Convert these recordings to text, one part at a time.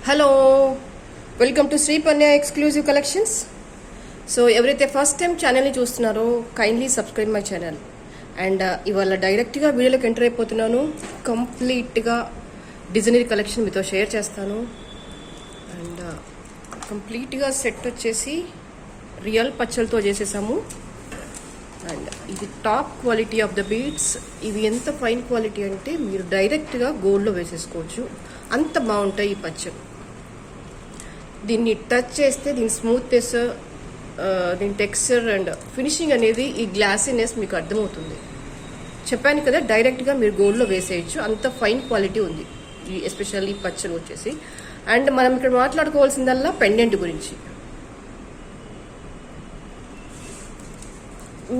Hello, welcome to Shri Panya exclusive collections. So ఎవరైతే first time ఛానల్ని చూస్తున్నారో kindly subscribe my channel. And ఇవాళ డైరెక్ట్గా వీడియోలోకి ఎంటర్ అయిపోతున్నాను. కంప్లీట్గా డిజైనరీ కలెక్షన్ మీతో షేర్ చేస్తాను. అండ్ కంప్లీట్గా సెట్ వచ్చేసి రియల్ పచ్చలతో చేసేసాము. అండ్ ఇది top quality of the beads. ఇవి ఎంత ఫైన్ క్వాలిటీ అంటే మీరు డైరెక్ట్గా గోల్డ్లో వేసేసుకోవచ్చు, అంత బాగుంటాయి ఈ పచ్చలు. దీన్ని టచ్ చేస్తే దీని స్మూత్నెస్, దీని టెక్స్చర్ అండ్ ఫినిషింగ్ అనేది ఈ గ్లాసీనెస్ మీకు అర్థమవుతుంది. చెప్పాను కదా, డైరెక్ట్గా మీరు గోల్డ్లో వేసేయచ్చు, అంత ఫైన్ క్వాలిటీ ఉంది ఈ ఎస్పెషల్లీ పచ్చలు వచ్చేసి. అండ్ మనం ఇక్కడ మాట్లాడుకోవాల్సిందల్లా పెండెంట్ గురించి.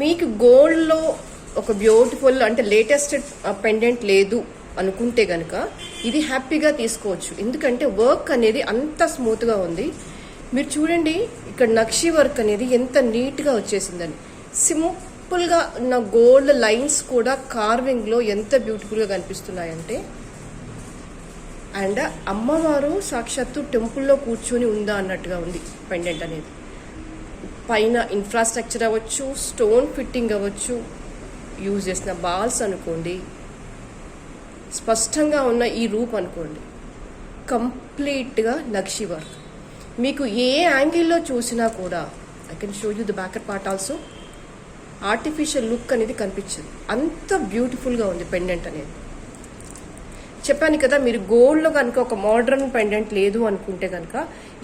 మీకు గోల్డ్లో ఒక బ్యూటిఫుల్ అంటే లేటెస్ట్ పెండెంట్ లేదు అనుకుంటే కనుక ఇది హ్యాపీగా తీసుకోవచ్చు. ఎందుకంటే వర్క్ అనేది అంత స్మూత్గా ఉంది. మీరు చూడండి, ఇక్కడ నక్షి వర్క్ అనేది ఎంత నీట్గా వచ్చేసిందని. సింపుల్గా ఉన్న గోల్డ్ లైన్స్ కూడా కార్వింగ్లో ఎంత బ్యూటిఫుల్గా కనిపిస్తున్నాయంటే. అండ్ అమ్మవారు సాక్షాత్తు టెంపుల్లో కూర్చొని ఉందా అన్నట్టుగా ఉంది పెండెంట్ అనేది. పైన ఇన్ఫ్రాస్ట్రక్చర్ అవ్వచ్చు, స్టోన్ ఫిట్టింగ్ అవ్వచ్చు, యూజ్ చేసిన బాల్స్ అనుకోండి, స్పష్టంగా ఉన్న ఈ రూప్ అనుకోండి, కంప్లీట్గా నక్షి వర్క్. మీకు ఏ యాంగిల్లో చూసినా కూడా, I can show you the backer part also, artificial look అనేది కనిపించదు, అంత బ్యూటిఫుల్గా ఉంది పెండెంట్ అనేది. చెప్పాను కదా, మీరు గోల్డ్లో కనుక ఒక మోడర్న్ పెండెంట్ లేదు అనుకుంటే కనుక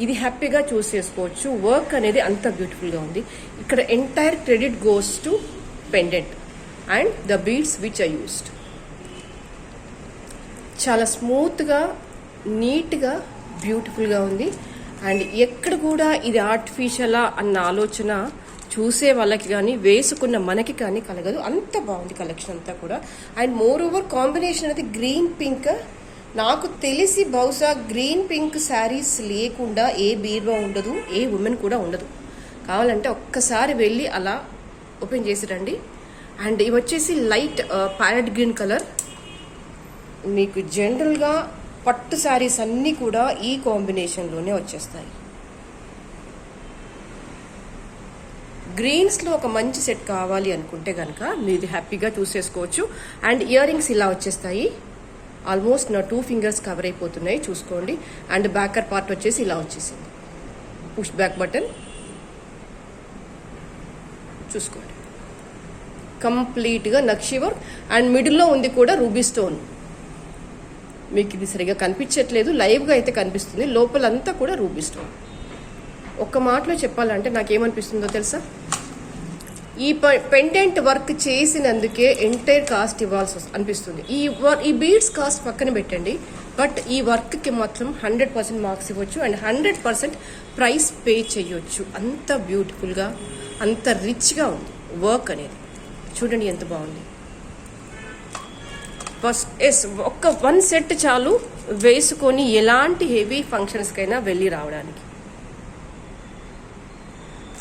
ఇది హ్యాపీగా చూస్ చేసుకోవచ్చు. వర్క్ అనేది అంత బ్యూటిఫుల్గా ఉంది. ఇక్కడ entire credit goes to pendant and the beads which I used. చాలా స్మూత్గా, నీట్గా, బ్యూటిఫుల్గా ఉంది. అండ్ ఎక్కడ కూడా ఇది ఆర్టిఫిషియలా అన్న ఆలోచన చూసే వాళ్ళకి కానీ వేసుకున్న మనకి కానీ కలగదు. అంత బాగుంది కలెక్షన్ అంతా కూడా. అండ్ మోర్ ఓవర్ కాంబినేషన్ అనేది గ్రీన్ పింక్. నాకు తెలిసి బహుశా గ్రీన్ పింక్ శారీస్ లేకుండా ఏ బీర్వా ఉండదు, ఏ ఉమెన్ కూడా ఉండదు. కావాలంటే ఒక్కసారి వెళ్ళి అలా ఓపెన్ చేసి రండి. అండ్ ఇవి వచ్చేసి లైట్ ప్యారెట్ గ్రీన్ కలర్. మీకు జనరల్గా పట్టు శారీస్ అన్నీ కూడా ఈ కాంబినేషన్లోనే వచ్చేస్తాయి. గ్రీన్స్లో ఒక మంచి సెట్ కావాలి అనుకుంటే కనుక మీరు హ్యాపీగా చూసేసుకోవచ్చు. అండ్ ఇయర్ రింగ్స్ ఇలా వచ్చేస్తాయి. ఆల్మోస్ట్ నా 2 ఫింగర్స్ కవర్ అయిపోతున్నాయి, చూసుకోండి. అండ్ బ్యాకర్ పార్ట్ వచ్చేసి ఇలా వచ్చేసింది, పుష్ బ్యాక్ బటన్ చూసుకోండి. కంప్లీట్గా నక్షి వర్క్. అండ్ మిడిల్లో ఉంది కూడా రూబీ స్టోన్. మీకు ఇది సరిగా కనిపించట్లేదు, లైవ్గా అయితే కనిపిస్తుంది. లోపలంతా కూడా రూబీ స్టోన్. ఒక్క మాటలో చెప్పాలంటే నాకేమనిపిస్తుందో తెలుసా, ఈ పెండెంట్ వర్క్ చేసినందుకే ఎంటైర్ కాస్ట్ ఇవ్వాల్సి అనిపిస్తుంది. ఈ బీడ్స్ కాస్ట్ పక్కన పెట్టండి, బట్ ఈ వర్క్కి మాత్రం 100% మార్క్స్ ఇవ్వచ్చు అండ్ 100% ప్రైస్ పే చేయొచ్చు. అంత బ్యూటిఫుల్గా, అంత రిచ్గా ఉంది వర్క్ అనేది. చూడండి ఎంత బాగుంది. ఒక్క 1 సెట్ చాలు వేసుకొని ఎలాంటి హెవీ ఫంక్షన్స్కైనా వెళ్ళి రావడానికి.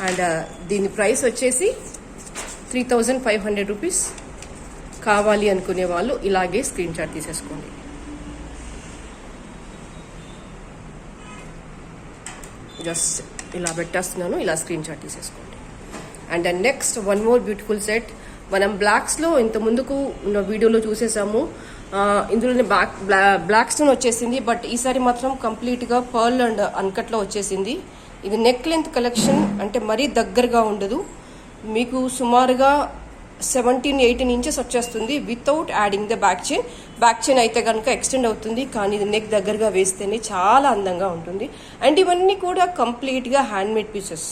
అండ్ దీని ప్రైస్ వచ్చేసి 3500 రూపీస్. కావాలి అనుకునే వాళ్ళు ఇలాగే స్క్రీన్ షాట్ తీసేసుకోండి. జస్ట్ ఇలా పెట్టేస్తున్నాను, ఇలా స్క్రీన్ షాట్ తీసేసుకోండి. And next one more beautiful set. మనం బ్లాక్స్లో ఇంత ముందుకు ఉన్న వీడియోలో చూసేసాము. ఇందులోనే బ్లాక్ స్టోన్ వచ్చేసింది, బట్ ఈసారి మాత్రం కంప్లీట్గా పర్ల్ అండ్ అన్కట్లో వచ్చేసింది. ఇది నెక్ లెంత్ కలెక్షన్, అంటే మరీ దగ్గరగా ఉండదు. మీకు సుమారుగా 17-18 ఇంచెస్ వచ్చేస్తుంది without adding the back chain. Back chain అయితే కనుక ఎక్స్టెండ్ అవుతుంది, కానీ ఇది నెక్ దగ్గరగా వేస్తేనే చాలా అందంగా ఉంటుంది. అండ్ ఇవన్నీ కూడా కంప్లీట్గా హ్యాండ్మేడ్ పీసెస్.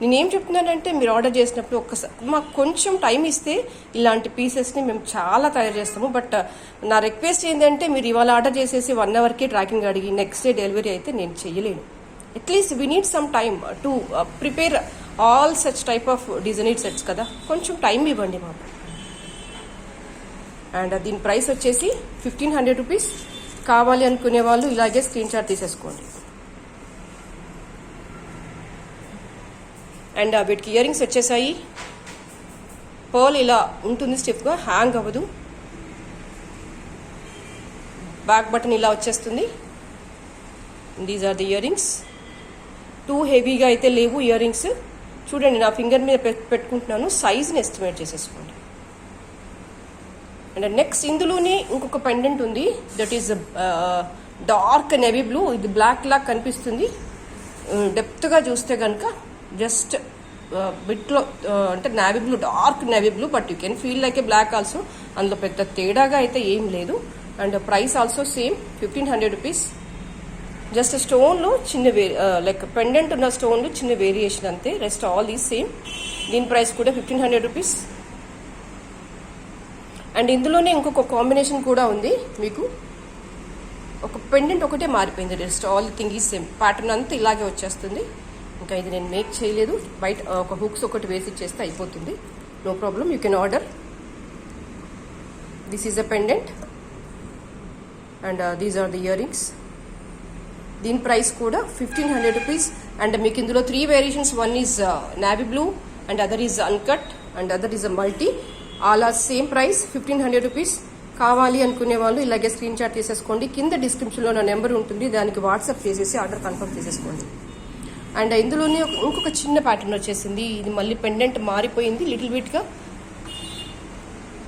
నేనేం చెప్తున్నానంటే, మీరు ఆర్డర్ చేసినప్పుడు ఒక్కసారి మాకు కొంచెం టైం ఇస్తే ఇలాంటి పీసెస్ని మేము చాలా తయారు చేస్తాము. బట్ నా రిక్వెస్ట్ ఏంటంటే, మీరు ఇవాళ ఆర్డర్ చేసేసి 1 అవర్కే ట్రాకింగ్ అడిగి నెక్స్ట్ డే డెలివరీ అయితే నేను చేయలేను. At least we need some time to prepare all such type of designer sets కదా, కొంచెం టైం ఇవ్వండి మాకు. అండ్ దీని ప్రైస్ వచ్చేసి 1500 రూపీస్. కావాలి అనుకునే వాళ్ళు ఇలాగే స్క్రీన్ షాట్ తీసేసుకోండి. అండ్ వీటికి ఇయర్ రింగ్స్ వచ్చేసాయి. పర్ల్ ఇలా ఉంటుంది, స్టిఫ్గా హ్యాంగ్ అవ్వదు. బ్యాక్ బటన్ ఇలా వచ్చేస్తుంది. These are the earrings. Too హెవీగా అయితే లేవు ఇయర్ రింగ్స్. చూడండి నా ఫింగర్ మీద పెట్టుకుంటున్నాను, సైజ్ని ఎస్టిమేట్ చేసేసుకోండి. అండ్ నెక్స్ట్ ఇందులోనే ఇంకొక పెండెంట్ ఉంది, that is dark navy blue. ఇది బ్లాక్ లాగా కనిపిస్తుంది, డెప్త్గా చూస్తే కనుక జస్ట్ బిట్లో అంటే navy blue, dark navy blue, but you can feel like a black also. అందులో పెద్ద తేడాగా అయితే ఏం లేదు. And price also same 1500 rupees. Just స్టోన్లో చిన్న లైక్ పెండెంట్ ఉన్న స్టోన్లో చిన్న వేరియేషన్ అంతే, రెస్ట్ ఆల్ దీస్ సేమ్. దీని ప్రైస్ కూడా 1500 రూపీస్. అండ్ ఇందులోనే ఇంకొక కాంబినేషన్ కూడా ఉంది మీకు. ఒక పెండెంట్ ఒకటే మారిపోయింది, rest all thing is same. Pattern అంతా ఇలాగే వచ్చేస్తుంది. ఇంకా ఇది నేను మేక్ చేయలేదు, బయట ఒక హుక్స్ ఒకటి వేసి చేస్తే అయిపోతుంది, no problem. You can order. This is a pendant and these are the earrings. దీని ప్రైస్ కూడా 1500 రూపీస్. అండ్ మీకు ఇందులో 3 variations, one is navy blue and other is uncut and other is a multi. All are same price 1500 rupees. కావాలి అనుకునే వాళ్ళు ఇలాగే screenshot తీసేసుకోండి. కింద డిస్క్రిప్షన్లో నా నెంబర్ ఉంటుంది, దానికి వాట్సాప్ చేసేసి ఆర్డర్ కన్ఫర్మ్ చేసేసుకోండి. అండ్ ఇందులోనే ఇంకొక చిన్న ప్యాటర్న్ వచ్చేసింది. ఇది మళ్ళీ పెండెంట్ మారిపోయింది లిటిల్ బిట్గా,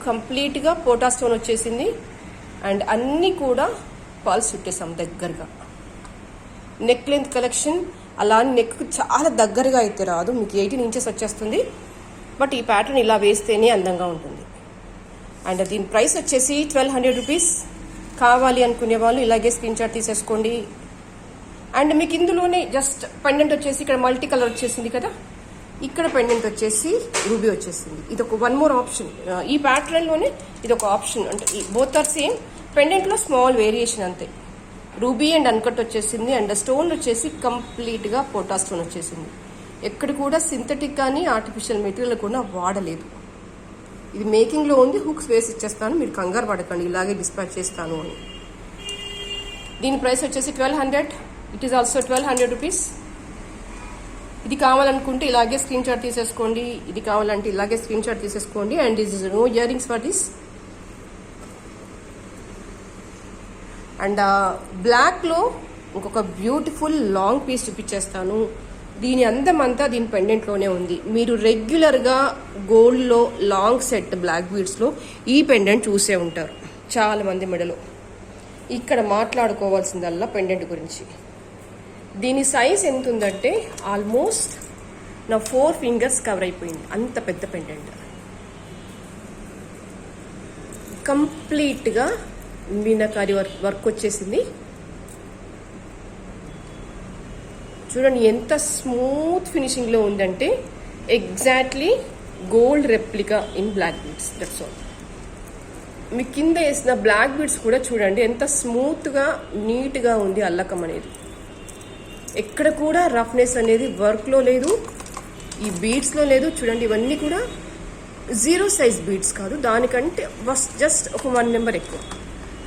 కంప్లీట్గా పోటా స్టోన్ వచ్చేసింది. అండ్ అన్నీ కూడా పాల్స్ చుట్టేసాం దగ్గరగా. నెక్ లెంత్ కలెక్షన్ అలా నెక్ చాలా దగ్గరగా అయితే రాదు, మీకు 18 ఇంచెస్ వచ్చేస్తుంది. బట్ ఈ ప్యాటర్న్ ఇలా వేస్తేనే అందంగా ఉంటుంది. అండ్ దీని ప్రైస్ వచ్చేసి 1200 రూపీస్. కావాలి అనుకునే వాళ్ళు ఇలాగే స్క్రీన్ షాట్ తీసేసుకోండి. అండ్ మీకు ఇందులోనే జస్ట్ పెండెంట్ వచ్చేసి ఇక్కడ మల్టీ కలర్ వచ్చేసింది కదా, ఇక్కడ పెండెంట్ వచ్చేసి రూబీ వచ్చేసింది. ఇది ఒక వన్ మోర్ ఆప్షన్. ఈ ప్యాటర్న్లోనే ఇది ఒక ఆప్షన్, అంటే బోత్ ఆర్ సేమ్. పెండెంట్లో స్మాల్ వేరియేషన్ అంతే. రూబీ అండ్ అన్కట్ వచ్చేసింది. అండ్ స్టోన్ వచ్చేసి కంప్లీట్గా పోటా స్టోన్ వచ్చేసింది. ఎక్కడ కూడా సింథటిక్ కానీ ఆర్టిఫిషియల్ మెటీరియల్ కూడా వాడలేదు. ఇది మేకింగ్లో ఉంది, హుక్స్ వేసి ఇచ్చేస్తాను, మీరు కంగారు పడకండి ఇలాగే డిస్పాచ్ చేస్తాను అని. దీని ప్రైస్ వచ్చేసి 1200. It is also 1200 rupees. ఇది కావాలనుకుంటే ఇలాగే స్క్రీన్ షాట్ తీసేసుకోండి, ఇది కావాలంటే ఇలాగే స్క్రీన్ షాట్ తీసేసుకోండి. And this is no earrings for this. And బ్లాక్లో ఇంకొక బ్యూటిఫుల్ లాంగ్ పీస్ చూపించేస్తాను. దీని అందమంతా దీని పెండెంట్లోనే ఉంది. మీరు రెగ్యులర్గా గోల్డ్లో లాంగ్ సెట్ బ్లాక్ బీడ్స్లో ఈ పెండెంట్ చూసే ఉంటారు చాలా మంది మెడలో. ఇక్కడ మాట్లాడుకోవాల్సిందల్లా పెండెంట్ గురించి. దీని సైజ్ ఎంత ఉందంటే ఆల్మోస్ట్ నా 4 ఫింగర్స్ కవర్ అయిపోయింది, అంత పెద్ద పెండెంట్. కంప్లీట్గా మీనాకారి వర్క్ వచ్చేసింది. చూడండి ఎంత స్మూత్ ఫినిషింగ్లో ఉందంటే, exactly gold replica in black beads, that's all. మీ కింద వేసిన బ్లాక్ బీడ్స్ కూడా చూడండి ఎంత స్మూత్గా నీట్గా ఉంది అల్లకం అనేది. ఎక్కడ కూడా రఫ్నెస్ అనేది వర్క్లో లేదు, ఈ బీడ్స్లో లేదు. చూడండి ఇవన్నీ కూడా 0 సైజ్ బీడ్స్ కాదు, దానికంటే జస్ట్ ఒక 1 నెంబర్ ఎక్కువ.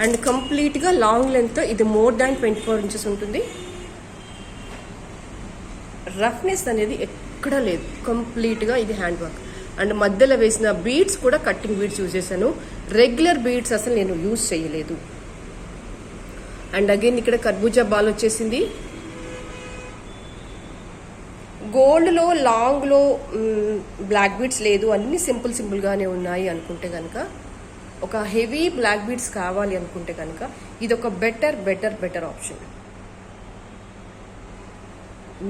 అండ్ కంప్లీట్గా లాంగ్ లెంత్ ఇది మోర్ దాన్ 24 ఇంచెస్ ఉంటుంది. రఫ్నెస్ అనేది ఎక్కడ లేదు, కంప్లీట్గా ఇది హ్యాండ్ వర్క్. అండ్ మధ్యలో వేసిన బీడ్స్ కూడా కట్టింగ్ బీడ్స్ యూజ్ చేశాను, రెగ్యులర్ బీడ్స్ అసలు నేను యూజ్ చేయలేదు. అండ్ అగైన్ ఇక్కడ కర్బూజా బాల్ వచ్చేసింది. గోల్డ్లో లాంగ్లో బ్లాక్ బీడ్స్ లేదు, అన్ని సింపుల్గానే ఉన్నాయి అనుకుంటే కనుక, ఒక హెవీ బ్లాక్ బీడ్స్ కావాలి అనుకుంటే కనుక ఇది ఒక బెటర్ ఆప్షన్.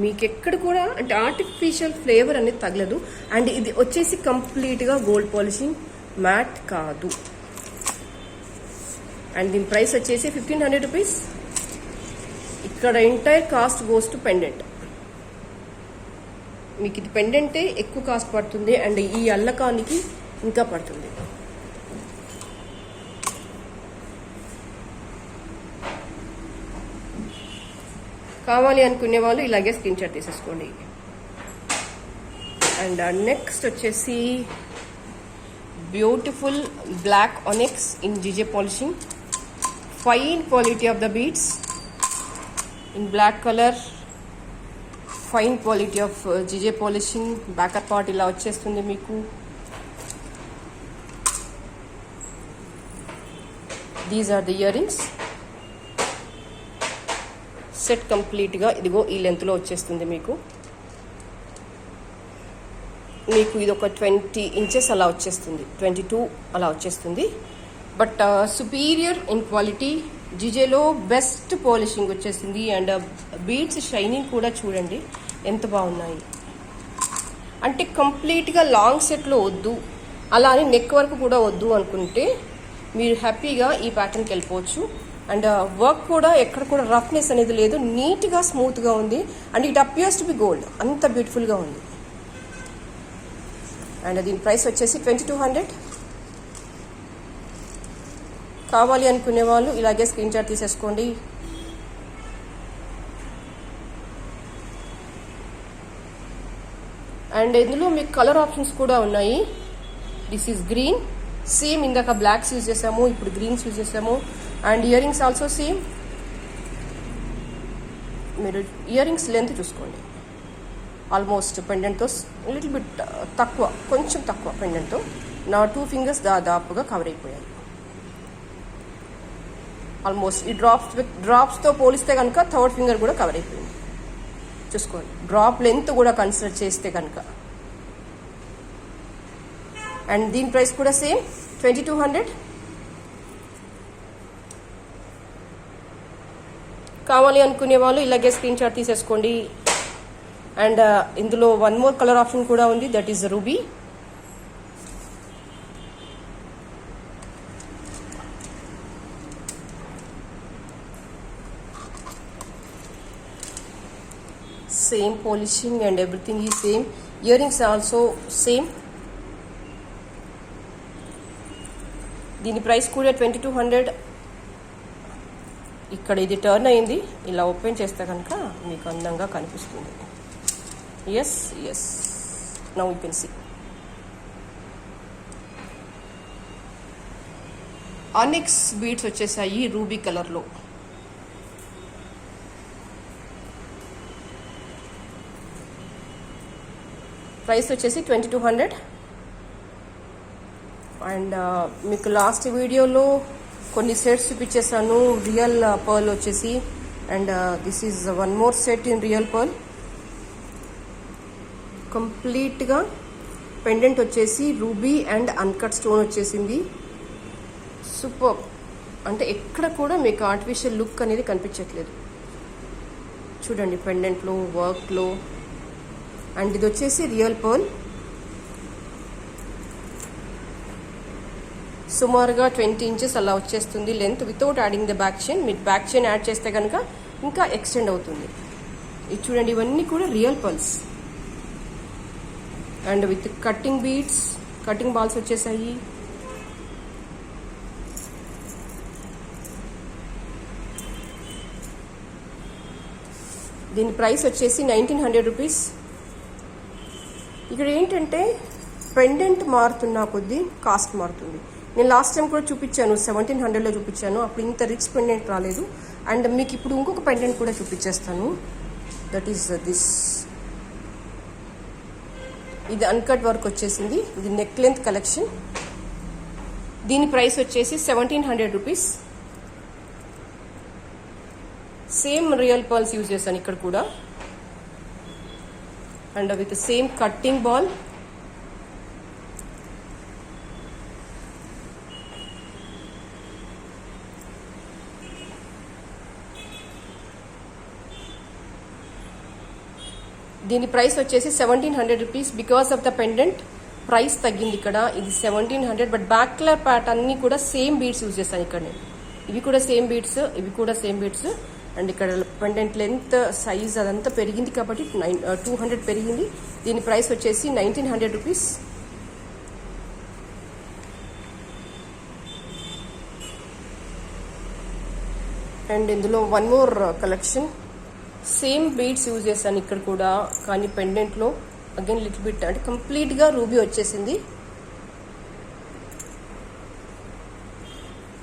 మీకు ఎక్కడ కూడా అంటే ఆర్టిఫిషియల్ ఫ్లేవర్ అనేది తగలదు. అండ్ ఇది వచ్చేసి కంప్లీట్గా గోల్డ్ పాలిషింగ్, మ్యాట్ కాదు. అండ్ దీని ప్రైస్ వచ్చేసి 1500 రూపీస్. ఇక్కడ entire cost goes to pendant. మీకు ఇది పెండెంటే ఎక్కువ కాస్ట్ పడుతుంది, అండ్ ఈ అల్లకానికి ఇంకా పడుతుంది. కావాలి అనుకునే వాళ్ళు ఇలాగే స్క్రీన్ షాట్ తీసేసుకోండి. అండ్ నెక్స్ట్ వచ్చేసి beautiful black onyx in GJ polishing, fine quality of the beads in black colour, fine quality of GJ polishing. Backer part ఇలా వచ్చేస్తుంది మీకు. These are the earrings. Set కంప్లీట్గా ఇదిగో ఈ లెంత్లో వచ్చేస్తుంది మీకు ఇది ఒక 20 ఇంచెస్ అలా వచ్చేస్తుంది, 22 అలా వచ్చేస్తుంది. బట్ సుపీరియర్ ఇన్ క్వాలిటీ, జిజేలో బెస్ట్ పాలిషింగ్ వచ్చేసింది. అండ్ బీడ్స్ షైనింగ్ కూడా చూడండి ఎంత బాగున్నాయి. అంటే కంప్లీట్గా లాంగ్ సెట్లో వద్దు, అలా అని నెక్ వరకు కూడా వద్దు అనుకుంటే మీరు హ్యాపీగా ఈ ప్యాటర్న్కి వెళ్ళిపోవచ్చు. అండ్ వర్క్ కూడా ఎక్కడ కూడా రఫ్నెస్ అనేది లేదు, నీట్గా స్మూత్గా ఉంది. And it appears to be gold, అంత బ్యూటిఫుల్గా ఉంది. అండ్ దీని ప్రైస్ వచ్చేసి 2200. కావాలి అనుకునే వాళ్ళు ఇలాగే స్క్రీన్ షాట్ తీసేసుకోండి. అండ్ ఇందులో మీకు కలర్ ఆప్షన్స్ కూడా ఉన్నాయి. దిస్ ఈజ్ గ్రీన్, సేమ్ ఇందాక బ్లాక్స్ యూజ్ చేసాము, ఇప్పుడు గ్రీన్స్ యూజ్ చేసాము. And ear rings also same. మీరు ఇయర్ రింగ్స్ లెంత్ చూసుకోండి, ఆల్మోస్ట్ పెండెంట్తో లిటిల్ బిట్ తక్కువ, కొంచెం తక్కువ పెండెంట్తో నా 2 ఫింగర్స్ దాదాపుగా కవర్ అయిపోయాయి. ఆల్మోస్ట్ ఈ డ్రాప్స్తో పోలిస్తే కనుక 3rd ఫింగర్ కూడా కవర్ అయిపోయింది. చూసుకోండి, డ్రాప్ లెంత్ కూడా కన్సిడర్ చేస్తే కనుక. అండ్ దీని ప్రైస్ కూడా సేమ్ 2200. కావాలి అనుకునే వాళ్ళు ఇలాగే స్క్రీన్ షాట్ తీసేసుకోండి. అండ్ ఇందులో 1 more కలర్ ఆప్షన్ కూడా ఉంది, that is ruby. Same polishing and everything ఈ సేమ్. Earrings also same. దీని ప్రైస్ కూడా 2200. ఇక్కడ ఇది టర్న్ అయింది, ఇలా ఓపెన్ చేస్తే కనుక మీకు అందంగా కనిపిస్తుంది. Yes now you can see. Onyx beads వచ్చేసాయి రూబీ కలర్లో. ప్రైస్ వచ్చేసి 2200. అండ్ మీకు లాస్ట్ వీడియోలో కొన్ని సెట్స్ చూపించేసాను రియల్ పర్ల్ వచ్చేసి. And this is 1 more set in real pearl. కంప్లీట్గా పెండెంట్ వచ్చేసి రూబీ అండ్ అన్కట్ స్టోన్ వచ్చేసింది. సూపర్, అంటే ఎక్కడ కూడా మీకు ఆర్టిఫిషియల్ లుక్ అనేది కనిపించట్లేదు. చూడండి పెండెంట్లో, వర్క్లో. అండ్ ఇది వచ్చేసి రియల్ పర్ల్. సుమారుగా 20 ఇంచెస్ అలా వచ్చేస్తుంది length, without adding the back chain. మీరు బ్యాక్ చైన్ యాడ్ చేస్తే కనుక ఇంకా ఎక్స్టెండ్ అవుతుంది. ఇది చూడండి, ఇవన్నీ కూడా real pearls. And with cutting beads, cutting balls వచ్చేసాయి. దీని ప్రైస్ వచ్చేసి 1900 రూపీస్. ఇక్కడ ఏంటంటే పెండెంట్ మారుతున్న కొద్దీ కాస్ట్ మారుతుంది. నేను లాస్ట్ టైం కూడా చూపించాను, 1700లో చూపించాను, అప్పుడు ఇంత రిచ్ పెండెంట్ రాలేదు. అండ్ మీకు ఇప్పుడు ఇంకొక పెండెంట్ కూడా చూపించేస్తాను, దట్ ఈస్ దిస్. ఇది అన్కట్ వర్క్ వచ్చేసింది, ఇది నెక్ లెంత్ కలెక్షన్. దీని ప్రైస్ వచ్చేసి 1700 rupees. Same real pearls use చేశాను ఇక్కడ కూడా. And with same cutting ball. దీని ప్రైస్ వచ్చేసి 1700 rupees. Because of the pendant price తగ్గింది ఇక్కడ. ఇది 1700. బట్ బ్యాక్ కలర్ ప్యాట్ అన్నీ కూడా సేమ్ బీడ్స్ యూజ్ చేస్తాను ఇక్కడ నేను. ఇవి కూడా సేమ్ బీడ్స్, ఇవి కూడా సేమ్ బీడ్స్. అండ్ ఇక్కడ పెండెంట్ లెంత్, సైజ్ అదంతా పెరిగింది కాబట్టి 200 పెరిగింది. దీని ప్రైస్ వచ్చేసి 1900 రూపీస్. అండ్ ఇందులో 1 more collection. Same beads use చేశాను ఇక్కడ కూడా, కానీ పెండెంట్లో అగైన్ లిటిల్ బిట్ అంటే కంప్లీట్గా రూబీ వచ్చేసింది.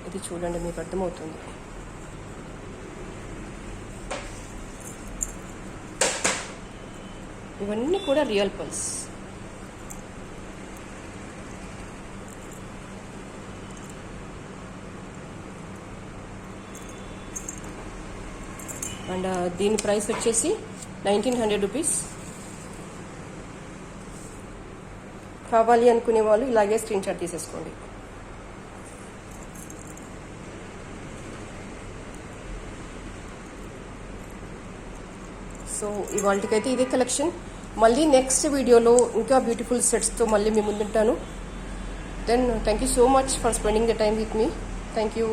ఇది చూడండి, మీకు అర్థమవుతుంది. ఇవన్నీ కూడా రియల్ పర్ల్స్. అండ్ దీని ప్రైస్ వచ్చేసి 1900 రూపీస్. కావాలి అనుకునే వాళ్ళు ఇలాగే స్క్రీన్ షాట్ తీసేసుకోండి. సో ఇవాళకైతే ఇదే కలెక్షన్. మళ్ళీ నెక్స్ట్ వీడియోలో ఇంకా బ్యూటిఫుల్ సెట్స్తో మళ్ళీ మీ ముందుంటాను. Then thank you so much for spending the time with me. Thank you.